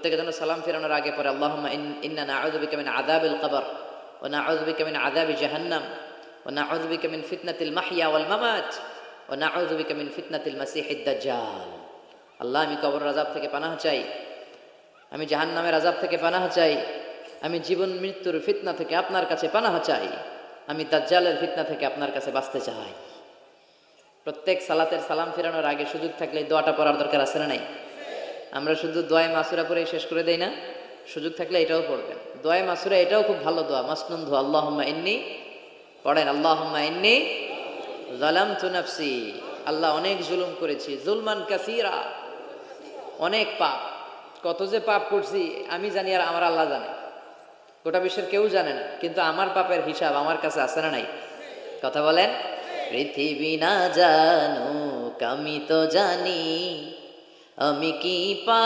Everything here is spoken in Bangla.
প্রত্যেকে যেন সালাম ফেরানোর আগে পরে আল্লাহুম্মা ইন্না নাউযু বিকা মিন আযাবিল কবর ওয়া নাউযু বিকা মিন আযাবি জাহান্নাম ওয়া নাউযু বিকা মিন ফিতনাতিল মাহইয়া ওয়াল মামাত ওয়া নাউযু বিকা মিন ফিতনাতিল মাসিহিদ দাজ্জাল। আল্লাহ, আমি কবরের আযাব থেকে পানাহ চাই, আমি জাহান্নামের আযাব থেকে পানাহ চাই, আমি জীবন মৃত্যুর ফিতনা থেকে আপনার কাছে পানাহ চাই, আমি দাজ্জালের ফিতনা থেকে আপনার কাছে বাঁচতে চাই। প্রত্যেক সালাতের সালাম ফেরানোর আগে সুযোগ থাকলে দোয়াটা পড়ার দরকার আছে না নাই? আমরা শুধু দোয়ায় মাসুরা পড়ে শেষ করে দেই না, সুযোগ থাকলে এটাও পড়বেন। দোয়ায় মাসুরা এটাও খুব ভালো দোয়া, মাসনুন দোয়া। আল্লাহুম্মা ইন্নী পড়েন, আল্লাহুম্মা ইন্নী যালামতু নাফসি, আল্লাহ অনেক জুলুম করেছি, জুলমান কাসীরা, অনেক পাপ, কত যে পাপ করছি আমি জানি আর আমার আল্লাহ জানে, গোটা বিশ্বের কেউ জানে না, কিন্তু আমার পাপের হিসাব আমার কাছে আছে না নাই? কথা বলেন। পৃথিবী না জানুক আমি তো জানি, আমি কি পা